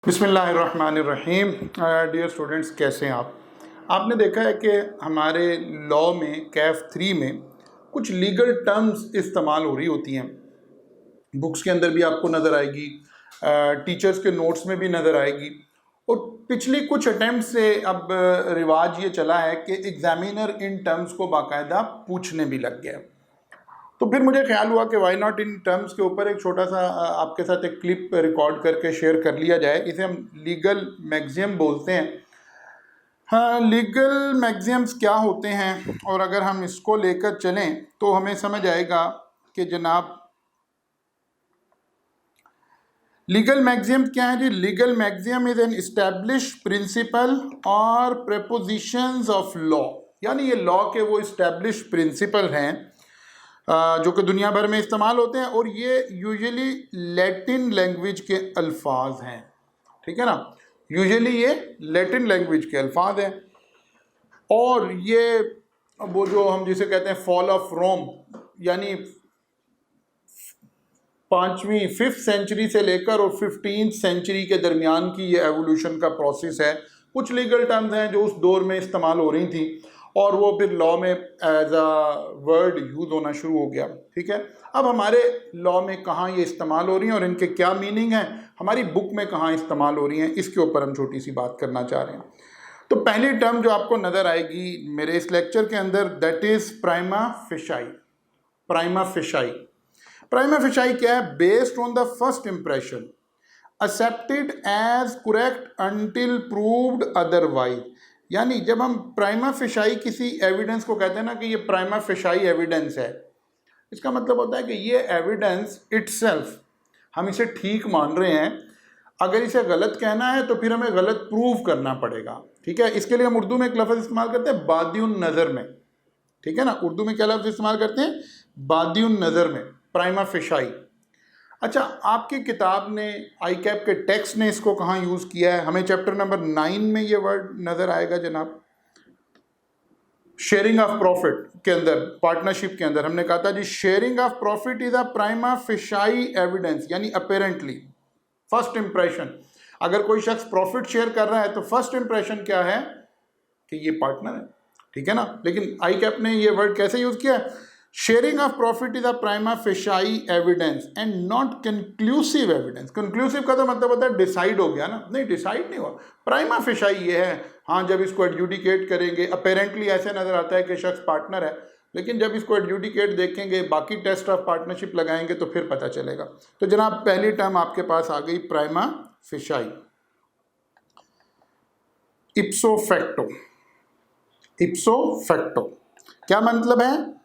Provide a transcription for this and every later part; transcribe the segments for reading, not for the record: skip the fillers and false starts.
बिस्मिल्लाहिर्रहमानिर्रहीम। Dear students, कैसे हैं आप? आपने देखा है कि हमारे लॉ में कैफ 3 में कुछ लीगल टर्म्स इस्तेमाल हो रही होती हैं। बुक्स के अंदर भी आपको नज़र आएगी, टीचर्स के नोट्स में भी नज़र आएगी। और पिछली कुछ अटैम्प्ट से अब रिवाज ये चला है कि एग्जामिनर इन टर्म्स को बाकायदा पूछने भी लग गया। तो फिर मुझे ख्याल हुआ कि वाई नॉट इन टर्म्स के ऊपर एक छोटा सा आपके साथ एक क्लिप रिकॉर्ड करके शेयर कर लिया जाए। इसे हम लीगल मैक्सिम बोलते हैं। हाँ, लीगल मैक्सिम्स क्या होते हैं और अगर हम इसको लेकर चलें तो हमें समझ आएगा कि जनाब लीगल मैक्सिम क्या है जी। Legal maxim is an established principle और प्रपोजिशंस ऑफ लॉ, यानी ये लॉ के वो इस्टेब्लिश्ड प्रिंसिपल हैं जो कि दुनिया भर में इस्तेमाल होते हैं और ये यूजुअली लैटिन लैंग्वेज के अल्फाज हैं। ठीक है ना, यूजुअली ये लैटिन लैंग्वेज के अल्फाज हैं। और ये वो जो हम जिसे कहते हैं फॉल ऑफ रोम, यानी 5वीं सेंचुरी से लेकर और 15th सेंचुरी के दरमियान की ये एवोल्यूशन का प्रोसेस है। कुछ लीगल टर्म्स हैं जो उस दौर में इस्तेमाल हो रही थी और वो फिर लॉ में एज अ वर्ड यूज़ होना शुरू हो गया। ठीक है, अब हमारे लॉ में कहाँ ये इस्तेमाल हो रही हैं और इनके क्या मीनिंग है, हमारी बुक में कहाँ इस्तेमाल हो रही हैं, इसके ऊपर हम छोटी सी बात करना चाह रहे हैं। तो पहली टर्म जो आपको नज़र आएगी मेरे इस लेक्चर के अंदर, that is prima facie. Prima facie, prima facie क्या है? Based on the first impression, accepted as correct until proved otherwise. यानी जब हम प्राइमा फेशाई किसी एविडेंस को कहते हैं ना कि ये प्राइमा फेशाई एविडेंस है, इसका मतलब होता है कि ये एविडेंस इटसेल्फ हम इसे ठीक मान रहे हैं। अगर इसे गलत कहना है तो फिर हमें गलत प्रूव करना पड़ेगा। ठीक है, इसके लिए हम उर्दू में एक लफ्ज़ इस्तेमाल करते हैं बादिउन नज़र में। ठीक है ना, उर्दू में क्या लफ्ज़ इस्तेमाल करते हैं? बादिउन नज़र में, प्राइमा फेशाई। अच्छा, आपकी किताब ने आई कैप के टेक्स्ट ने इसको कहाँ यूज़ किया है? हमें चैप्टर नंबर 9 में ये वर्ड नज़र आएगा जनाब। शेयरिंग ऑफ प्रॉफिट के अंदर, पार्टनरशिप के अंदर हमने कहा था जी, sharing of profit is a prima facie evidence, यानी अपेरेंटली फर्स्ट इंप्रेशन। अगर कोई शख्स प्रॉफिट शेयर कर रहा है तो फर्स्ट इंप्रेशन क्या है कि ये पार्टनर है। ठीक है ना, लेकिन आई कैप ने ये वर्ड कैसे यूज़ किया है? Sharing of profit is a prima facie evidence and not conclusive evidence. Conclusive का तो मतलब होता है डिसाइड हो गया ना, नहीं डिसाइड नहीं हुआ। प्राइमा फेशाई ये है, हाँ जब इसको एडजुडिकेट करेंगे अपेरेंटली ऐसे नज़र आता है कि शख्स पार्टनर है, लेकिन जब इसको एडजुडिकेट देखेंगे, बाकी टेस्ट ऑफ पार्टनरशिप लगाएंगे तो फिर पता चलेगा। तो जनाब पहली टर्म आपके पास आ गई prima facie. Ipso facto, ipso facto क्या मतलब है?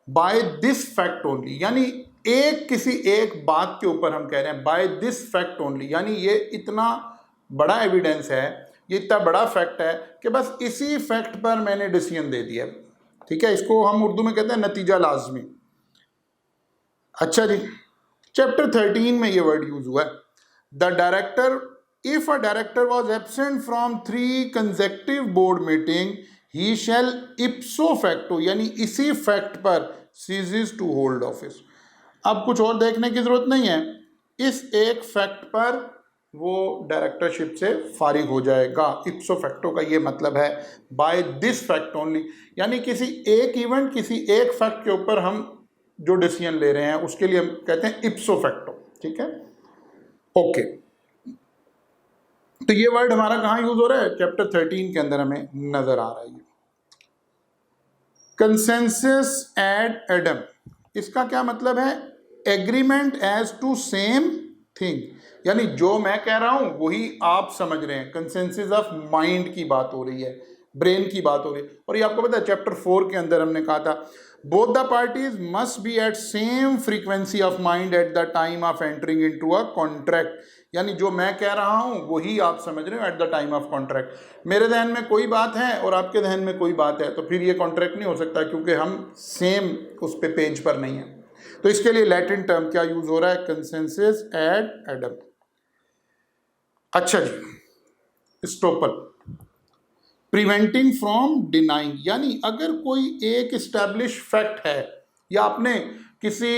बाय दिस फैक्ट ओनली, यानी एक किसी एक बात के ऊपर हम कह रहे हैं बाय दिस फैक्ट ओनली, यानी ये इतना बड़ा एविडेंस है, ये इतना बड़ा फैक्ट है कि बस इसी फैक्ट पर मैंने डिसीजन दे दिया। ठीक है, इसको हम उर्दू में कहते हैं नतीजा लाजमी। अच्छा जी, चैप्टर 13 में ये वर्ड यूज हुआ है, the director, if a director was absent from 3 consecutive board meeting he shall ipso facto, यानी इसी फैक्ट पर सीजेस टू होल्ड ऑफिस। अब कुछ और देखने की जरूरत नहीं है, इस एक फैक्ट पर वो डायरेक्टरशिप से फारिग हो जाएगा। इप्सो फैक्टो का ये मतलब है बाय दिस फैक्ट ओनली, यानी किसी एक इवेंट, किसी एक फैक्ट के ऊपर हम जो डिसीजन ले रहे हैं उसके लिए हम कहते हैं इप्सो फैक्टो। ठीक है, ओके। तो ये वर्ड हमारा कहाँ यूज हो रहा है? चैप्टर 13 के अंदर हमें नजर आ रहा है। कंसेंसस एड एडम, इसका क्या मतलब है? Agreement as to same thing, यानी जो मैं कह रहा हूं वही आप समझ रहे हैं। कंसेंसस ऑफ माइंड की बात हो रही है, ब्रेन की बात हो रही है। और ये आपको पता है चैप्टर 4 के अंदर हमने कहा था both the parties must be at same frequency of mind at the time of entering into a contract, यानी जो मैं कह रहा हूं वही आप समझ रहे हो eight the time of contract. मेरे जहन में कोई बात है और आपके जहन में कोई बात है तो फिर ये कॉन्ट्रैक्ट नहीं हो सकता, क्योंकि हम सेम उस पे पेज पर नहीं है। तो इसके लिए लैटिन टर्म क्या यूज हो रहा है? Consensus ad idem. अच्छा जी, स्टोपल, प्रिवेंटिंग फ्रॉम डिनाइंग, यानी अगर कोई एक इस्टेब्लिश फैक्ट है या आपने किसी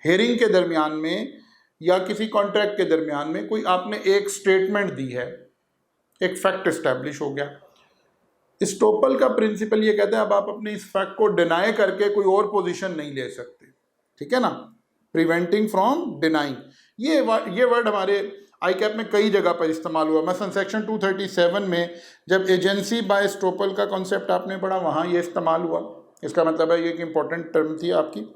हेयरिंग के दरमियान में या किसी कॉन्ट्रैक्ट के दरमियान में कोई आपने एक स्टेटमेंट दी है, एक फैक्ट इस्टेब्लिश हो गया। स्टॉपल का प्रिंसिपल ये कहता है अब आप अपने इस फैक्ट को डिनाई करके कोई और पोजीशन नहीं ले सकते, ठीक है ना, प्रिवेंटिंग फ्रॉम डिनाइंग। ये वर्ड हमारे आई कैप में कई जगह पर इस्तेमाल हुआ। मसलन सेक्शन 237 में जब एजेंसी बाय स्टॉपल का कॉन्सेप्ट आपने पढ़ा, वहाँ ये इस्तेमाल हुआ। इसका मतलब है ये एक इंपॉर्टेंट टर्म थी आपकी।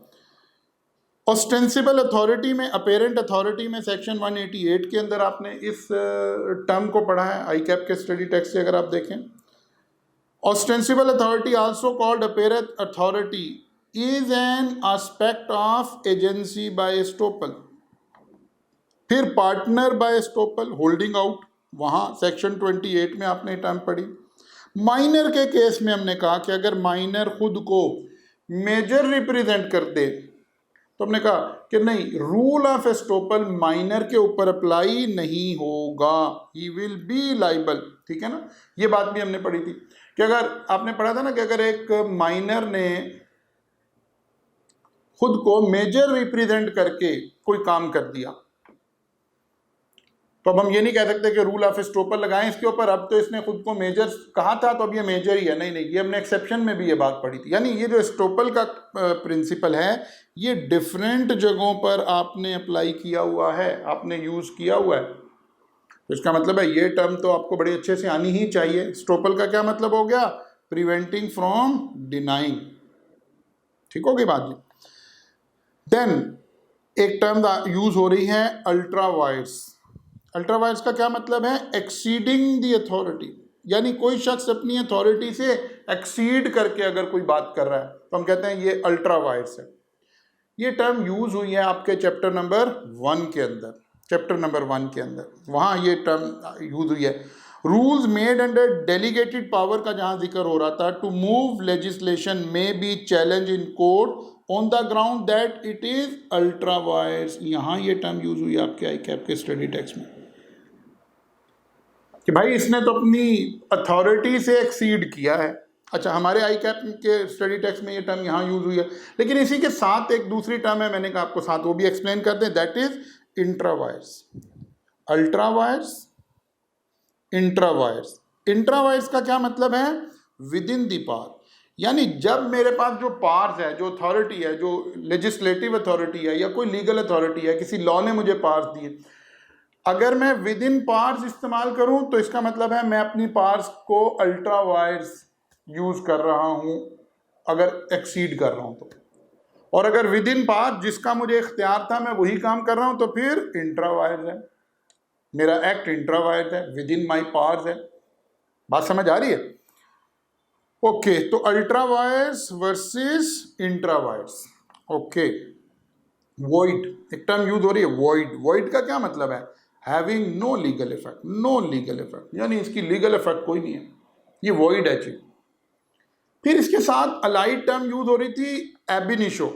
ऑस्टेंसिबल अथॉरिटी में, अपेरेंट अथॉरिटी में सेक्शन 188 के अंदर आपने इस टर्म को पढ़ा है आई कैप के स्टडी टेक्स्ट से अगर आप देखें। Ostensible authority, also called apparent authority, is an aspect of agency by estoppel। फिर partner by estoppel, holding out, वहाँ सेक्शन 28 में आपने टर्म पढ़ी। माइनर के केस में हमने कहा कि अगर माइनर खुद को मेजर रिप्रेजेंट कर दे तो हमने कहा कि नहीं, रूल ऑफ एस्टोपल माइनर के ऊपर अप्लाई नहीं होगा, ही विल बी लाइबल, ठीक है ना। ये बात भी हमने पढ़ी थी कि अगर आपने पढ़ा था ना कि अगर एक माइनर ने खुद को मेजर रिप्रेजेंट करके कोई काम कर दिया तो अब हम ये नहीं कह सकते कि रूल ऑफ एस्टोपल लगाएं इसके ऊपर, अब तो इसने खुद को मेजर कहा था तो अब ये मेजर ही है। नहीं नहीं, ये हमने एक्सेप्शन में भी ये बात पढ़ी थी। यानी ये जो एस्टोपल का प्रिंसिपल है ये डिफरेंट जगहों पर आपने अप्लाई किया हुआ है, आपने यूज किया हुआ है। तो इसका मतलब है ये टर्म तो आपको बड़े अच्छे से आनी ही चाहिए। एस्टोपल का क्या मतलब हो गया? प्रिवेंटिंग फ्रॉम डिनाइंग, ठीक हो गई बात जी। देन एक टर्म यूज हो रही है अल्ट्रा वायर्स। अल्ट्रा वायर्स का क्या मतलब है? एक्सीडिंग द अथॉरिटी, यानी कोई शख्स अपनी अथॉरिटी से एक्सीड करके अगर कोई बात कर रहा है तो हम कहते हैं ये अल्ट्रा वायर्स है। ये टर्म यूज हुई है आपके चैप्टर नंबर 1 के अंदर, चैप्टर नंबर 1 के अंदर, वहाँ ये टर्म यूज हुई है। Rules made under delegated power का जहाँ जिक्र हो रहा था, टू मूव लेजिस्लेशन में be challenge in court on the ground that it is ultra vires, यहाँ ये टर्म यूज हुई है आपके आई कैप के स्टडी टेक्स्ट में कि भाई इसने तो अपनी अथॉरिटी से एक्सीड किया है। अच्छा, हमारे आई कैप के स्टडी टेक्स्ट में ये टर्म यहाँ यूज हुई है, लेकिन इसी के साथ एक दूसरी टर्म है, मैंने कहा आपको साथ वो भी एक्सप्लेन कर दें, that is intra vires. Ultra vires, intra vires. Intra vires का क्या मतलब है? विद इन दी पावर, यानी जब मेरे पास जो पावर्स है, जो अथॉरिटी है, जो लेजिस्लेटिव अथॉरिटी है या कोई लीगल अथॉरिटी है, किसी लॉ ने मुझे पावर्स दिए, अगर मैं विद इन पावर्स इस्तेमाल करूं तो इसका मतलब है मैं अपनी पावर्स को अल्ट्रा वायर्स यूज कर रहा हूं अगर एक्सीड कर रहा हूं तो। और अगर विद इन पावर जिसका मुझे इख्तियार था मैं वही काम कर रहा हूं तो फिर इंट्रा वायर्स है, मेरा एक्ट इंट्रा वायर्स है, विद इन माई पावर्स है। बात समझ आ रही है? ओके, तो ultra vires versus intra vires. Okay, void एक टर्म यूज हो रही है, वॉइड। वॉइड का क्या मतलब है? Having no legal effect, no legal effect, यानी इसकी लीगल इफेक्ट कोई नहीं है, ये वॉइड है चीज। फिर इसके साथ अलाइड टर्म यूज हो रही थी एबिनिशो।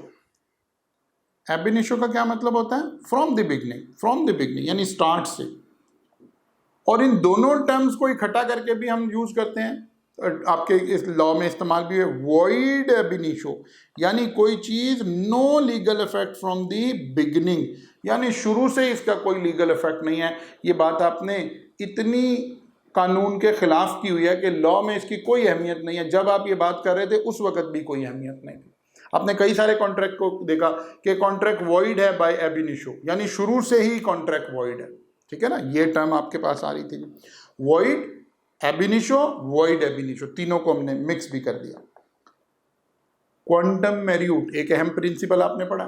एबिनिशो का क्या मतलब होता है? From the beginning, from the beginning यानी स्टार्ट से। और इन दोनों टर्म्स को इकट्ठा करके भी हम यूज करते हैं, आपके इस लॉ में इस्तेमाल भी है, वॉइड एबिनिशो, यानी कोई चीज no legal effect from the beginning, यानी शुरू से इसका कोई लीगल इफेक्ट नहीं है। ये बात आपने इतनी कानून के खिलाफ की हुई है कि लॉ में इसकी कोई अहमियत नहीं है। जब आप ये बात कर रहे थे उस वक्त भी कोई अहमियत नहीं थी। आपने कई सारे कॉन्ट्रैक्ट को देखा कि कॉन्ट्रैक्ट वॉइड है बाय एबिनिशो, यानी शुरू से ही कॉन्ट्रैक्ट वॉइड है, ठीक है ना। ये टर्म आपके पास आ रही थी, वॉइड एबिनिशो, वॉइड एबिनिशो, तीनों को हमने मिक्स भी कर दिया। क्वांटम मैर्यूट एक अहम प्रिंसिपल आपने पढ़ा,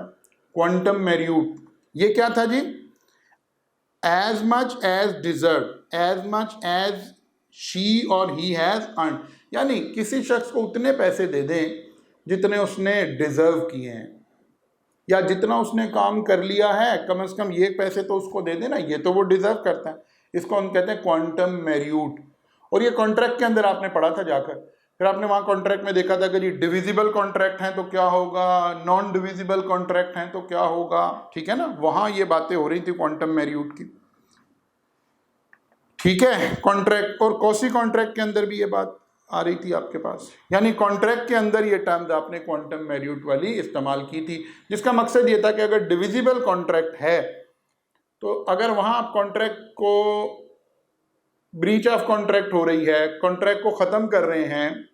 क्वांटम मैर्यूट। ये क्या था जी? As much as deserve, as much as she और ही हैज अर्न, यानी किसी शख्स को उतने पैसे दे दें जितने उसने डिजर्व किए हैं या जितना उसने काम कर लिया है, कम से कम ये पैसे तो उसको दे देना, ये तो वो डिजर्व करता है। इसको हम कहते हैं क्वांटम मैर्यूट। और ये कॉन्ट्रैक्ट के अंदर आपने पढ़ा था जाकर, फिर आपने वहाँ कॉन्ट्रैक्ट में देखा था कि जी डिविजिबल कॉन्ट्रैक्ट हैं तो क्या होगा, नॉन डिविजिबल कॉन्ट्रैक्ट हैं तो क्या होगा, ठीक है ना। वहाँ ये बातें हो रही थी क्वांटम मैर्यूट की, ठीक है। कॉन्ट्रैक्ट और कॉसी कॉन्ट्रैक्ट के अंदर भी ये बात आ रही थी आपके पास, यानी कॉन्ट्रैक्ट के अंदर ये टर्म्स आपने क्वांटम मैर्यूट वाली इस्तेमाल की थी, जिसका मकसद ये था कि अगर डिविजिबल कॉन्ट्रैक्ट है तो अगर वहां आप कॉन्ट्रैक्ट को ब्रीच ऑफ कॉन्ट्रैक्ट हो रही है, कॉन्ट्रैक्ट को खत्म कर रहे हैं,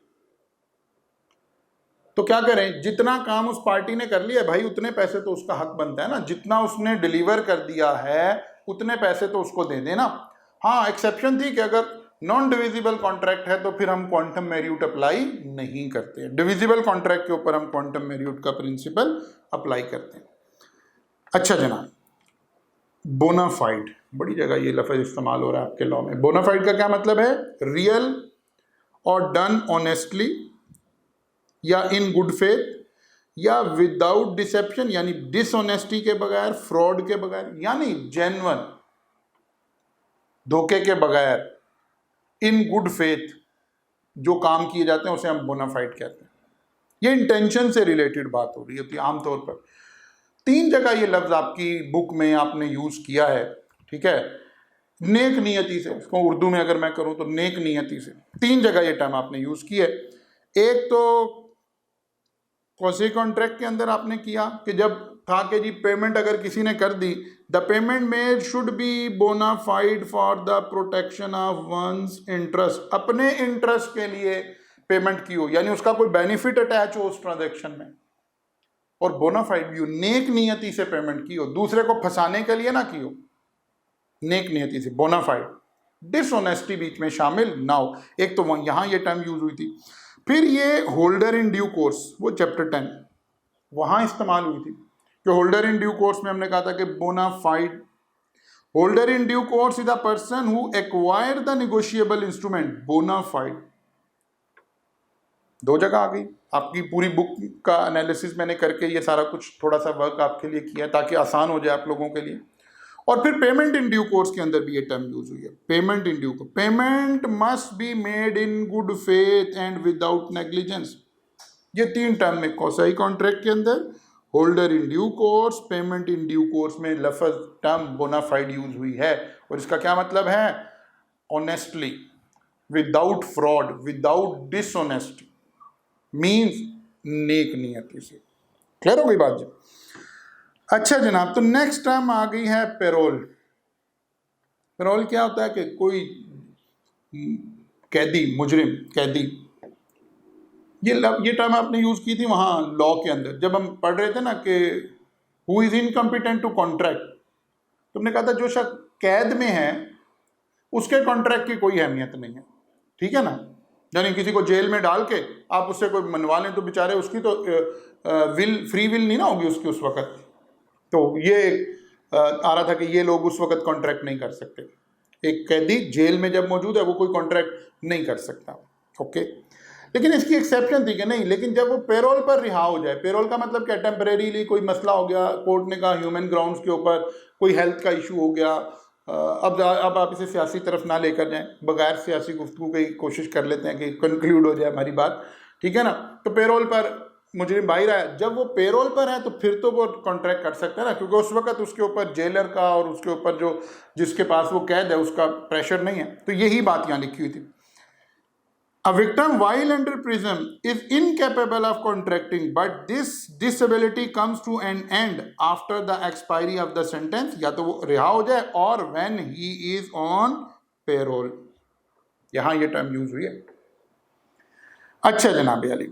तो क्या करें, जितना काम उस पार्टी ने कर लिया भाई उतने पैसे तो उसका हक बनता है ना, जितना उसने डिलीवर कर दिया है उतने पैसे तो उसको दे देना। हाँ, एक्सेप्शन थी कि अगर नॉन डिविजिबल कॉन्ट्रैक्ट है तो फिर हम क्वांटम मेरिट अप्लाई नहीं करते, डिविजिबल कॉन्ट्रैक्ट के ऊपर हम क्वांटम मेरिट का प्रिंसिपल अप्लाई करते हैं। अच्छा जनाब, बोनाफाइड, बड़ी जगह ये लफ्ज इस्तेमाल हो रहा है आपके लॉ में। बोनाफाइड का क्या मतलब है? रियल और डन ऑनेस्टली या इन गुड फेथ या विदाउट डिसेप्शन, यानी डिसऑनेस्टी के बगैर, फ्रॉड के बगैर, यानी जेन्युइन, धोखे के बगैर, इन गुड फेथ जो काम किए जाते हैं उसे हम बोनाफाइड कहते हैं। ये इंटेंशन से रिलेटेड बात हो रही होती है आमतौर पर। 3 जगह ये लफ्ज आपकी बुक में आपने यूज किया है, ठीक है, नेक नियति से, उसको उर्दू में अगर मैं करूं तो नेक नियति से 3 जगह ये टर्म आपने यूज की है। एक तो क्वासी कॉन्ट्रैक्ट के अंदर आपने किया कि जब था कि जी पेमेंट अगर किसी ने कर दी, the payment made should be bona fide for the protection of one's interest, अपने इंटरेस्ट के लिए पेमेंट की हो, यानी उसका कोई बेनिफिट अटैच हो उस ट्रांजैक्शन में, और बोनाफाइड भी हो, नेक नियति से पेमेंट की हो, दूसरे को फंसाने के लिए ना की हो, नेक नियति से, बोनाफाइड। डिसऑनेस्टी बीच में शामिल ना हो। एक तो यहां ये टर्म यूज हुई थी। फिर ये होल्डर इन ड्यू कोर्स, वो चैप्टर 10 वहां इस्तेमाल हुई थी कि होल्डर इन ड्यू कोर्स में हमने कहा था कि bona fide, holder in due course is the person who acquire the negotiable instrument, bona fide. 2 जगह आ गई। आपकी पूरी बुक का एनालिसिस मैंने करके ये सारा कुछ थोड़ा सा वर्क आपके लिए किया ताकि आसान हो जाए आप लोगों के लिए। और फिर पेमेंट इन ड्यू कोर्स के अंदर भी ये टर्म यूज हुई है, payment in due course, payment must be made in good faith and without negligence. ये 3 टर्म में क्वासी कॉन्ट्रैक्ट के अंदर, holder in due course, payment in due course में लफ्ज टर्म बोनाफाइड यूज हुई है। और इसका क्या मतलब है? Honestly, without fraud, without dishonesty, means नेक नियति से। क्लियर हो गई बात जी? अच्छा जनाब, तो नेक्स्ट टर्म आ गई है पेरोल। पेरोल क्या होता है कि कोई कैदी, मुजरिम, कैदी, ये टर्म आपने यूज की थी वहां लॉ के अंदर जब हम पढ़ रहे थे ना कि who is incompetent to contract. तुमने कहा था जो शख्स कैद में है उसके कॉन्ट्रैक्ट की कोई अहमियत नहीं है, ठीक है ना। यानी किसी को जेल में डाल के आप उससे कोई मनवा लें तो बेचारे उसकी तो फ्री विल नहीं ना होगी उसकी उस वक्त। तो ये आ रहा था कि ये लोग उस वक्त कॉन्ट्रैक्ट नहीं कर सकते। एक कैदी जेल में जब मौजूद है वो कोई कॉन्ट्रैक्ट नहीं कर सकता, ओके। लेकिन इसकी एक्सेप्शन थी कि नहीं, लेकिन जब वो पेरोल पर रिहा हो जाए, पेरोल का मतलब क्या, टेम्परेरीली कोई मसला हो गया, कोर्ट ने कहा ह्यूमन ग्राउंड्स के ऊपर कोई हेल्थ का इशू हो गया, अब आप इसे सियासी तरफ ना लेकर जाएं, बगैर सियासी गुफ्तगू की कोशिश कर लेते हैं कि कंक्लूड हो जाए हमारी बात, ठीक है ना। तो पेरोल पर मुजरिम बाहर आया, जब वो पेरोल पर है तो फिर तो वो कॉन्ट्रैक्ट कर सकता है ना, क्योंकि उस वक्त उसके ऊपर जेलर का और उसके ऊपर जो जिसके पास वो कैद है उसका प्रेशर नहीं है। तो यही बात यहाँ लिखी हुई थी। A victim while under prison is incapable of contracting, but this disability comes to an end after the expiry of the sentence, या तो वो रिहा हो जाए और when he is on payroll। यहाँ ये टर्म यूज हुई है। अच्छा जनाब अली,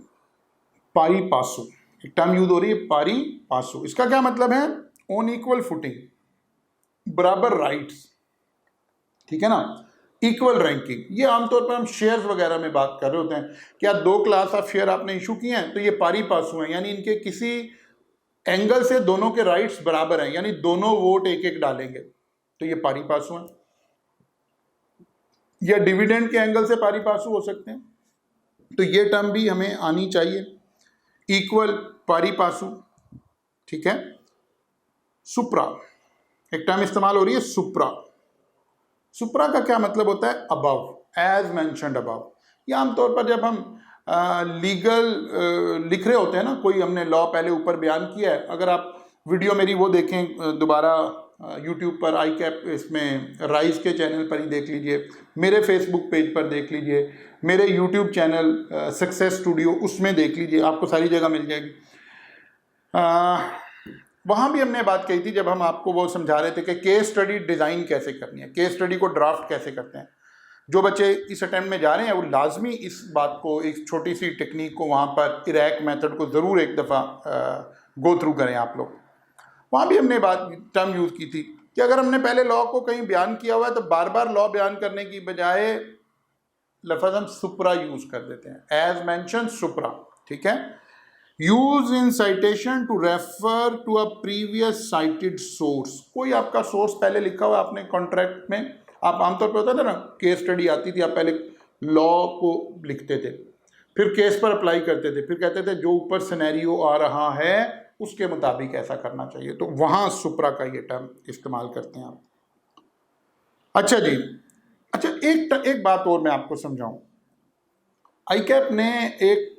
पारी पासु, एक टर्म यूज हो रही है, पारी पासु। इसका क्या मतलब है? ऑन इक्वल फुटिंग, बराबर राइट्स, ठीक है ना, इक्वल रैंकिंग। ये आमतौर पर हम शेयर्स वगैरह में बात कर रहे होते हैं कि आप 2 क्लास ऑफ शेयर आपने इशू किए हैं तो ये पारी पासु हैं, यानी इनके किसी एंगल से दोनों के राइट्स बराबर हैं, यानी दोनों वोट एक एक डालेंगे, तो ये पारी पासु हैं। या डिविडेंड के एंगल से पारी पासु हो सकते हैं, तो ये टर्म भी हमें आनी चाहिए, इक्वल पारी पासु, ठीक है। सुप्रा, एक टर्म इस्तेमाल हो रही है सुप्रा। सुप्रा का क्या मतलब होता है? Above, as mentioned above. ये आमतौर पर जब हम लीगल लिख रहे होते हैं ना, कोई हमने लॉ पहले ऊपर बयान किया है, अगर आप वीडियो मेरी वो देखें दोबारा यूट्यूब पर, आई कैप इसमें राइज के चैनल पर ही देख लीजिए, मेरे फेसबुक पेज पर देख लीजिए, मेरे यूट्यूब चैनल सक्सेस स्टूडियो उसमें देख लीजिए, आपको सारी जगह मिल जाएगी। वहाँ भी हमने बात कही थी जब हम आपको वो समझा रहे थे कि केस स्टडी डिज़ाइन कैसे करनी है, केस स्टडी को ड्राफ्ट कैसे करते हैं। जो बच्चे इस अटेम्प्ट में जा रहे हैं वो लाजमी इस बात को, एक छोटी सी टेक्निक को वहाँ पर इरैक मेथड को ज़रूर एक दफ़ा गो थ्रू करें आप लोग। वहाँ भी हमने बात टर्म यूज़ की थी कि अगर हमने पहले लॉ को कहीं बयान किया हुआ है तो बार बार लॉ बयान करने की बजाय लफ्ज़ हम सुप्रा यूज़ कर देते हैं, एज मैंशन सुप्रा, ठीक है। Use in citation to refer to a previous cited source. कोई आपका सोर्स पहले लिखा हुआ आपने कॉन्ट्रैक्ट में, आप आमतौर पर होता था ना, केस स्टडी आती थी, आप पहले लॉ को लिखते थे, फिर केस पर अप्लाई करते थे, फिर कहते थे जो ऊपर सिनेरियो आ रहा है उसके मुताबिक ऐसा करना चाहिए, तो वहाँ सुप्रा का ये टर्म इस्तेमाल करते हैं आप। अच्छा जी, अच्छा एक बात और मैं आपको समझाऊं। आईकैप ने एक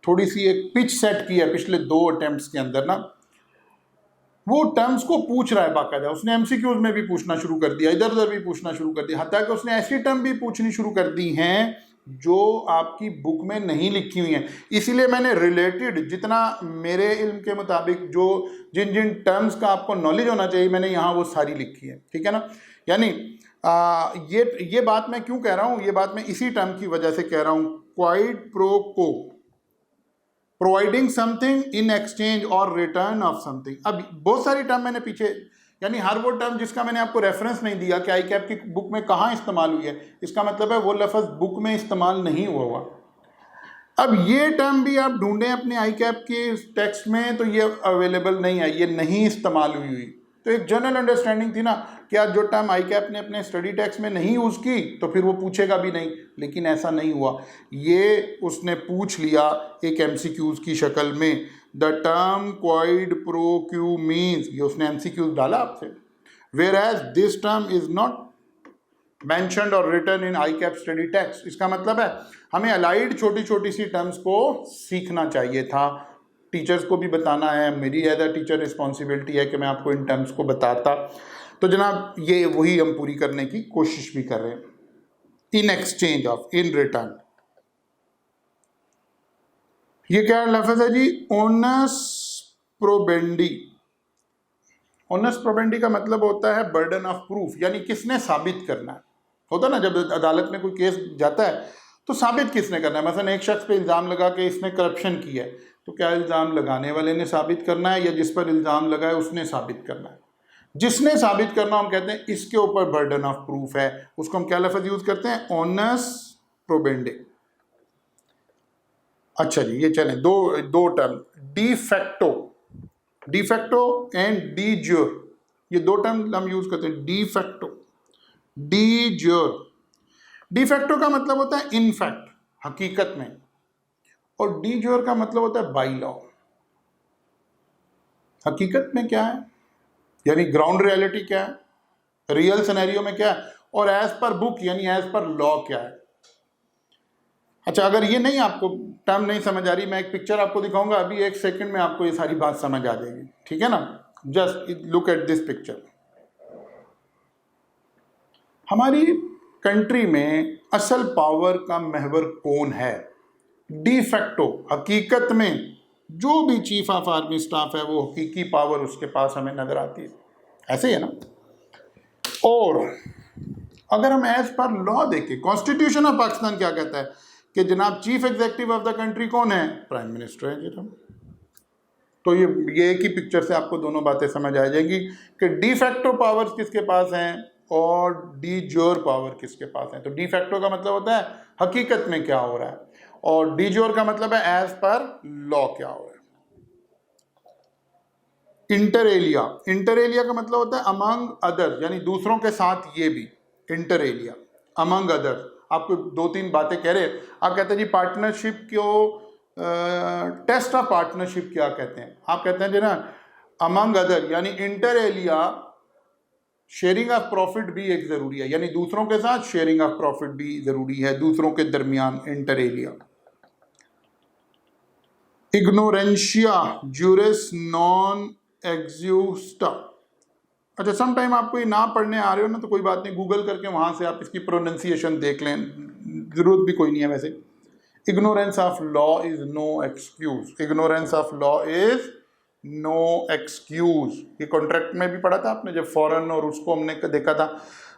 थोड़ी सी एक पिच सेट की है पिछले 2 अटेम्प्ट्स के अंदर ना, वो टर्म्स को पूछ रहा है बाकायदा, उसने एमसीक्यूज में भी पूछना शुरू कर दिया, इधर उधर भी पूछना शुरू कर दिया, हत्या कि उसने ऐसी टर्म भी पूछनी शुरू कर दी हैं जो आपकी बुक में नहीं लिखी हुई हैं। इसीलिए मैंने रिलेटेड जितना मेरे इल्म के मुताबिक जो जिन जिन टर्म्स का आपको नॉलेज होना चाहिए मैंने यहाँ वो सारी लिखी है, ठीक है ना। यानी ये बात मैं क्यों कह रहा हूँ, ये बात मैं इसी टर्म की वजह से कह रहा हूँ, क्वाइड प्रो को, प्रोवाइडिंग समथिंग इन एक्सचेंज और रिटर्न ऑफ समथिंग। अब बहुत सारी टर्म मैंने पीछे, यानी हर वो टर्म जिसका मैंने आपको रेफरेंस नहीं दिया कि आईकैप की बुक में कहाँ इस्तेमाल हुई है, इसका मतलब है वो लफ्ज़ बुक में इस्तेमाल नहीं हुआ। अब ये टर्म भी आप ढूंढें अपने आईकैप के टेक्स्ट में तो ये अवेलेबल नहीं है, ये नहीं इस्तेमाल हुई। तो एक जनरल अंडरस्टैंडिंग थी ना कि आज जो टर्म आईकैप ने अपने स्टडी टेक्स्ट में नहीं यूज़ की तो फिर वो पूछेगा भी नहीं, लेकिन ऐसा नहीं हुआ, ये उसने पूछ लिया एक एमसीक्यूज की शक्ल में। The term quid pro quo means, ये उसने एमसीक्यूज डाला आपसे, whereas this term is not mentioned और written in ICAP study text. इसका मतलब है हमें अलाइड छोटी छोटी सी टर्म्स को सीखना चाहिए था, टीचर्स को भी बताना है, मेरी एज अ टीचर रिस्पॉन्सिबिलिटी है कि मैं आपको इन टर्म्स को बताता। तो जनाब ये वही हम पूरी करने की कोशिश भी कर रहे हैं। In exchange of, in return, ये क्या लफ्ज़ है जी, ओनस प्रोबेंडी। ओनस प्रोबेंडी का मतलब होता है बर्डन ऑफ प्रूफ, यानी किसने साबित करना है। होता ना जब अदालत में कोई केस जाता है तो साबित किसने करना है। मसलन एक शख्स पे इल्ज़ाम लगा कि इसने करप्शन किया है, तो क्या इल्ज़ाम लगाने वाले ने साबित करना है या जिस पर इल्ज़ाम लगा है उसने साबित करना है। जिसने साबित करना हम कहते हैं इसके ऊपर बर्डन ऑफ प्रूफ है, उसको हम क्या लफ्ज़ यूज़ करते हैं, ओनस प्रोबेंडे। अच्छा जी, ये चलें दो term, de facto, de facto and D jure, ये 2 टर्म हम यूज़ करते हैं। De facto, D jure. De facto का मतलब होता है इन फैक्ट, हकीकत में, और डी ज्योर का मतलब होता है बाई लॉ, हकीकत में क्या है, यानी ग्राउंड रियलिटी क्या है, रियल सिनेरियो में क्या है, और एज पर बुक यानी एज पर लॉ क्या है। अच्छा, अगर ये नहीं आपको टर्म नहीं समझ आ रही, मैं एक पिक्चर आपको दिखाऊंगा, अभी 1 सेकंड में आपको ये सारी बात समझ आ जाएगी, ठीक है ना। Just look at this picture. हमारी कंट्री में असल पावर का महवर कौन है, डी फैक्टो, हकीकत में जो भी चीफ ऑफ आर्मी स्टाफ है वो हकीकी पावर उसके पास हमें नजर आती है, ऐसे ही है ना। और अगर हम एज पर लॉ देखें, कॉन्स्टिट्यूशन ऑफ पाकिस्तान क्या कहता है कि जनाब chief executive of the country कौन है, प्राइम मिनिस्टर है जी। तो ये एक ही पिक्चर से आपको दोनों बातें समझ आ जाएंगी कि डी फैक्टो पावर्स किसके पास हैं और डी ज्योर पावर किसके पास है। तो डी फैक्टो का मतलब होता है हकीकत में क्या हो रहा है, और डी ज्योर का मतलब है एज पर लॉ क्या हो रहा है। इंटर एलिया, इंटर एलिया का मतलब होता है अमंग अदर, यानी दूसरों के साथ, ये भी इंटर एलिया, अमंग अदर। आपको 2-3 बातें कह रहे, आप कहते हैं जी पार्टनरशिप को, टेस्ट ऑफ पार्टनरशिप क्या कहते हैं, आप कहते हैं जी ना अमंग अदर, यानी inter alia sharing of profit भी एक ज़रूरी है, यानी दूसरों के साथ शेयरिंग ऑफ प्रॉफिट भी ज़रूरी है, दूसरों के दरमियान, inter alia. Ignorantia juris non excusat. अच्छा, सम टाइम आपको ये ना पढ़ने आ रहे हो ना तो कोई बात नहीं, गूगल करके वहाँ से आप इसकी प्रोनाउंसिएशन देख लें, ज़रूरत भी कोई नहीं है वैसे। Ignorance of law is no excuse, ignorance of law is no excuse, ये कॉन्ट्रैक्ट में भी पढ़ा था आपने जब फॉरेन और उसको हमने देखा था,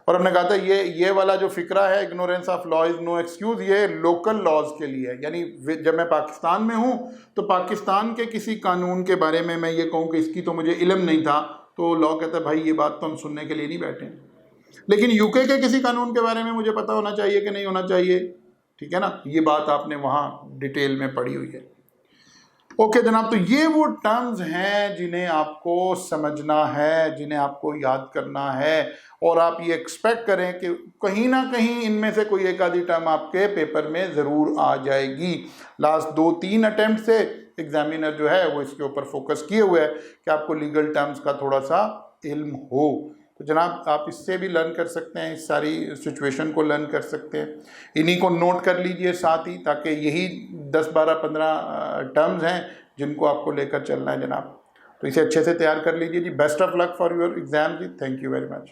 और हमने कहा था ये वाला जो फिक्रा है ignorance of law is no excuse, ये लोकल लॉज के लिए है। यानी जब मैं पाकिस्तान में हूँ तो पाकिस्तान के किसी कानून के बारे में मैं ये कहूँ कि इसकी तो मुझे इल्म नहीं था, तो लॉ कहता है भाई ये बात तो हम सुनने के लिए नहीं बैठे हैं। लेकिन यूके के किसी कानून के बारे में मुझे पता होना चाहिए कि नहीं होना चाहिए, ठीक है ना, ये बात आपने वहाँ डिटेल में पढ़ी हुई है। ओके जनाब, तो ये वो टर्म्स हैं जिन्हें आपको समझना है, जिन्हें आपको याद करना है, और आप ये एक्सपेक्ट करें कि कहीं ना कहीं इनमें से कोई एक आधी टर्म आपके पेपर में ज़रूर आ जाएगी। लास्ट 2-3 अटेम्प्ट से एग्जामिनर जो है वो इसके ऊपर फोकस किए हुए है कि आपको लीगल टर्म्स का थोड़ा सा इल्म हो। तो जनाब आप इससे भी लर्न कर सकते हैं, इस सारी सिचुएशन को लर्न कर सकते हैं, इन्हीं को नोट कर लीजिए साथ ही, ताकि यही 10, 12, 15 टर्म्स हैं जिनको आपको लेकर चलना है जनाब। तो इसे अच्छे से तैयार कर लीजिए जी। Best of luck for your exam जी। Thank you very much.